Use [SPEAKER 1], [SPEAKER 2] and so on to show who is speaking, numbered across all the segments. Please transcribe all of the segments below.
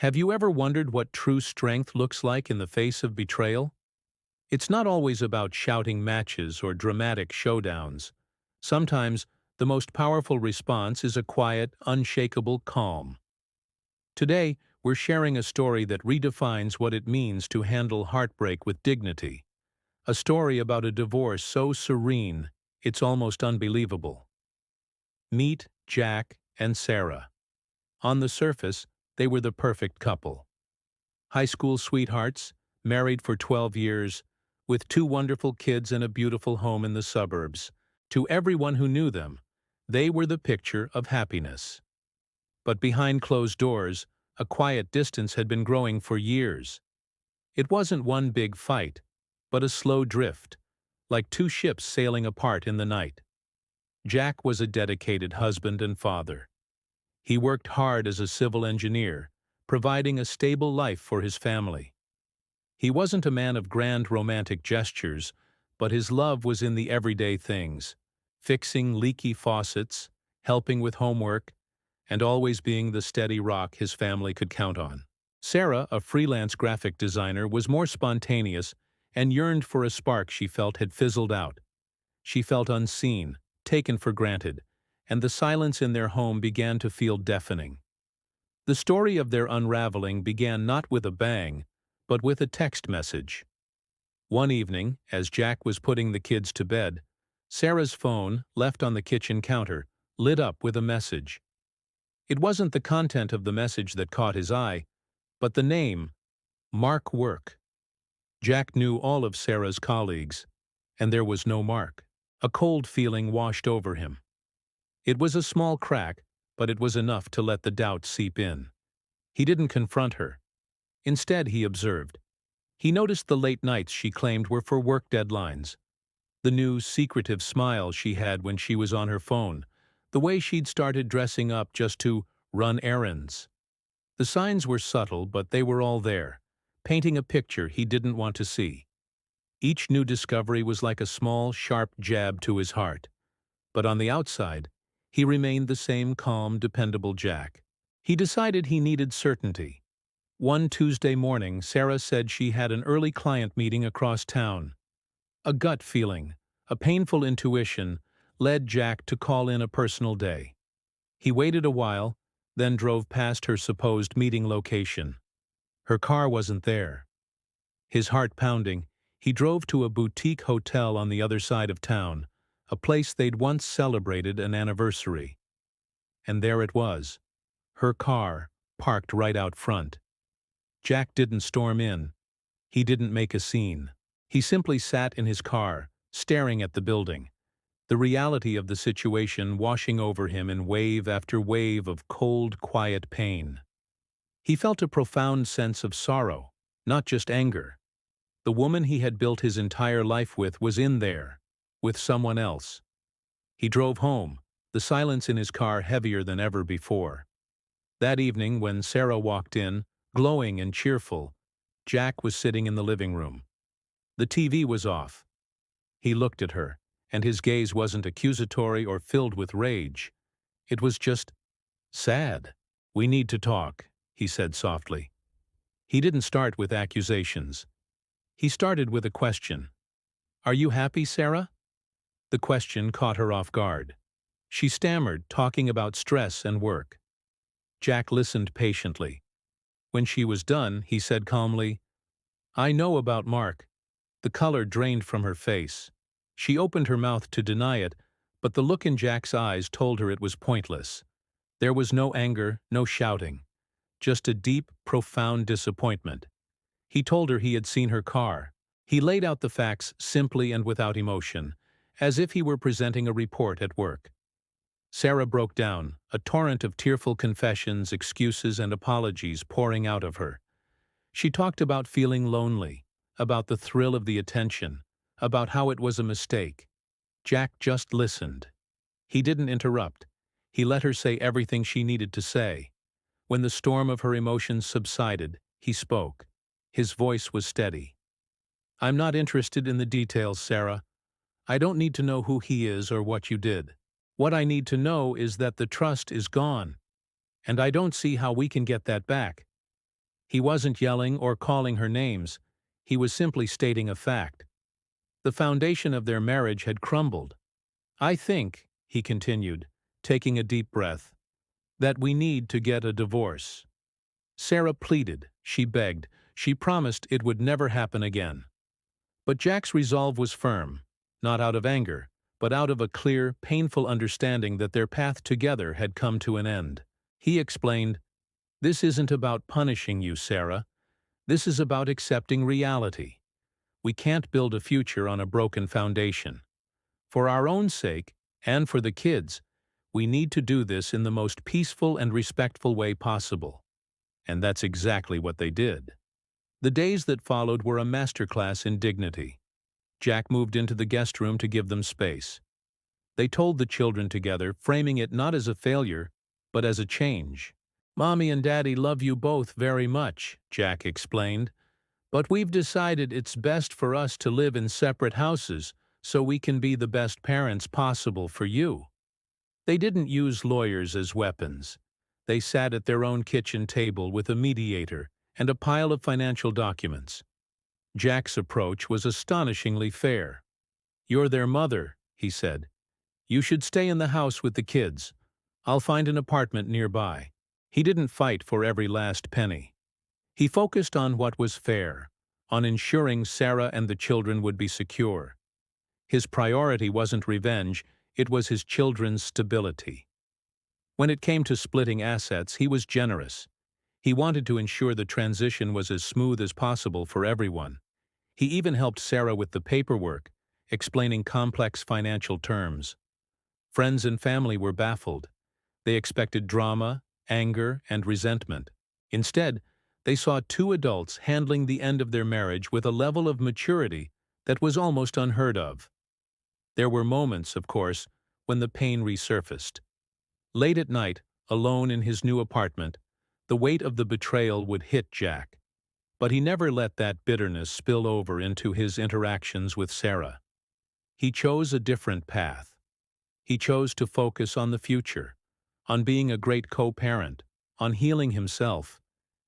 [SPEAKER 1] Have you ever wondered what true strength looks like in the face of betrayal? It's not always about shouting matches or dramatic showdowns. Sometimes, the most powerful response is a quiet, unshakable calm. Today, we're sharing a story that redefines what it means to handle heartbreak with dignity. A story about a divorce so serene, it's almost unbelievable. Meet Jack and Sarah. On the surface, they were the perfect couple. High school sweethearts, married for 12 years, with two wonderful kids and a beautiful home in the suburbs. To everyone who knew them, they were the picture of happiness. But behind closed doors, a quiet distance had been growing for years. It wasn't one big fight, but a slow drift, like two ships sailing apart in the night. Jack was a dedicated husband and father. He worked hard as a civil engineer, providing a stable life for his family. He wasn't a man of grand romantic gestures, but his love was in the everyday things, fixing leaky faucets, helping with homework, and always being the steady rock his family could count on. Sarah, a freelance graphic designer, was more spontaneous and yearned for a spark she felt had fizzled out. She felt unseen, taken for granted, and the silence in their home began to feel deafening. The story of their unraveling began not with a bang, but with a text message. One evening, as Jack was putting the kids to bed, Sarah's phone, left on the kitchen counter, lit up with a message. It wasn't the content of the message that caught his eye, but the name, Mark Work. Jack knew all of Sarah's colleagues, and there was no Mark. A cold feeling washed over him. It was a small crack, but it was enough to let the doubt seep in. He didn't confront her. Instead, he observed. He noticed the late nights she claimed were for work deadlines, the new, secretive smile she had when she was on her phone, the way she'd started dressing up just to run errands. The signs were subtle, but they were all there, painting a picture he didn't want to see. Each new discovery was like a small, sharp jab to his heart. But on the outside, he remained the same calm, dependable Jack. He decided he needed certainty. One Tuesday morning, Sarah said she had an early client meeting across town. A gut feeling, a painful intuition, led Jack to call in a personal day. He waited a while, then drove past her supposed meeting location. Her car wasn't there. His heart pounding, he drove to a boutique hotel on the other side of town, a place they'd once celebrated an anniversary. And there it was, her car, parked right out front. Jack didn't storm in. He didn't make a scene. He simply sat in his car, staring at the building, the reality of the situation washing over him in wave after wave of cold, quiet pain. He felt a profound sense of sorrow, not just anger. The woman he had built his entire life with was in there, with someone else. He drove home, the silence in his car heavier than ever before. That evening, when Sarah walked in, glowing and cheerful, Jack was sitting in the living room. The TV was off. He looked at her, and his gaze wasn't accusatory or filled with rage. It was just sad. "We need to talk," he said softly. He didn't start with accusations. He started with a question. "Are you happy, Sarah?" The question caught her off guard. She stammered, talking about stress and work. Jack listened patiently. When she was done, he said calmly, "I know about Mark." The color drained from her face. She opened her mouth to deny it, but the look in Jack's eyes told her it was pointless. There was no anger, no shouting, just a deep, profound disappointment. He told her he had seen her car. He laid out the facts simply and without emotion, as if he were presenting a report at work. Sarah broke down, a torrent of tearful confessions, excuses, and apologies pouring out of her. She talked about feeling lonely, about the thrill of the attention, about how it was a mistake. Jack just listened. He didn't interrupt. He let her say everything she needed to say. When the storm of her emotions subsided, he spoke. His voice was steady. "I'm not interested in the details, Sarah. I don't need to know who he is or what you did. What I need to know is that the trust is gone, and I don't see how we can get that back. He wasn't yelling or calling her names. He was simply stating a fact. The foundation of their marriage had crumbled. "I think," he continued, taking a deep breath, "that we need to get a divorce." Sarah pleaded, she begged, she promised it would never happen again. But Jack's resolve was firm, not out of anger, but out of a clear, painful understanding that their path together had come to an end. He explained, "This isn't about punishing you, Sarah. This is about accepting reality. We can't build a future on a broken foundation. For our own sake, and for the kids, we need to do this in the most peaceful and respectful way possible." And that's exactly what they did. The days that followed were a masterclass in dignity. Jack moved into the guest room to give them space. They told the children together, framing it not as a failure, but as a change. "Mommy and Daddy love you both very much," Jack explained, "but we've decided it's best for us to live in separate houses so we can be the best parents possible for you." They didn't use lawyers as weapons. They sat at their own kitchen table with a mediator and a pile of financial documents. Jack's approach was astonishingly fair. "You're their mother," he said. "You should stay in the house with the kids. I'll find an apartment nearby." He didn't fight for every last penny. He focused on what was fair, on ensuring Sarah and the children would be secure. His priority wasn't revenge, it was his children's stability. When it came to splitting assets, he was generous. He wanted to ensure the transition was as smooth as possible for everyone. He even helped Sarah with the paperwork, explaining complex financial terms. Friends and family were baffled. They expected drama, anger, and resentment. Instead, they saw two adults handling the end of their marriage with a level of maturity that was almost unheard of. There were moments, of course, when the pain resurfaced. Late at night, alone in his new apartment, the weight of the betrayal would hit Jack. But he never let that bitterness spill over into his interactions with Sarah. He chose a different path. He chose to focus on the future, on being a great co-parent, on healing himself,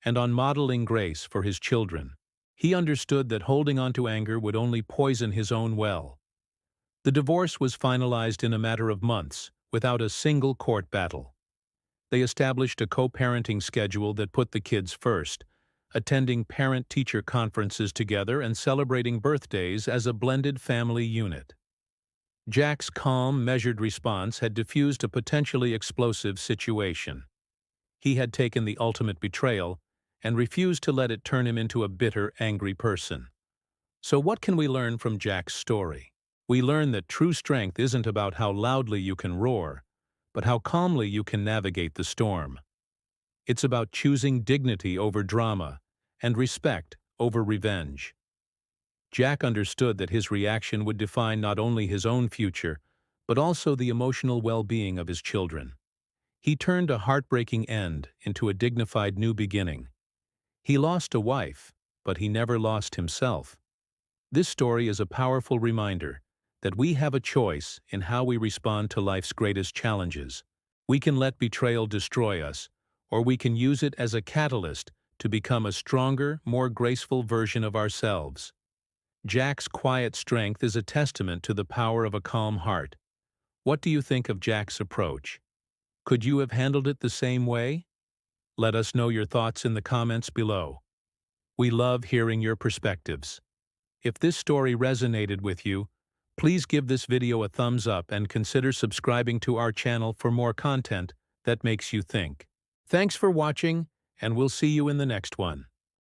[SPEAKER 1] and on modeling grace for his children. He understood that holding on to anger would only poison his own well. The divorce was finalized in a matter of months, without a single court battle. They established a co-parenting schedule that put the kids first, attending parent-teacher conferences together and celebrating birthdays as a blended family unit. Jack's calm, measured response had diffused a potentially explosive situation. He had taken the ultimate betrayal and refused to let it turn him into a bitter, angry person. So what can we learn from Jack's story? We learn that true strength isn't about how loudly you can roar, but how calmly you can navigate the storm. It's about choosing dignity over drama and respect over revenge. Jack understood that his reaction would define not only his own future, but also the emotional well-being of his children. He turned a heartbreaking end into a dignified new beginning. He lost a wife, but he never lost himself. This story is a powerful reminder that we have a choice in how we respond to life's greatest challenges. We can let betrayal destroy us, or we can use it as a catalyst to become a stronger, more graceful version of ourselves. Jack's quiet strength is a testament to the power of a calm heart. What do you think of Jack's approach? Could you have handled it the same way? Let us know your thoughts in the comments below. We love hearing your perspectives. If this story resonated with you, please give this video a thumbs up and consider subscribing to our channel for more content that makes you think. Thanks for watching, and we'll see you in the next one.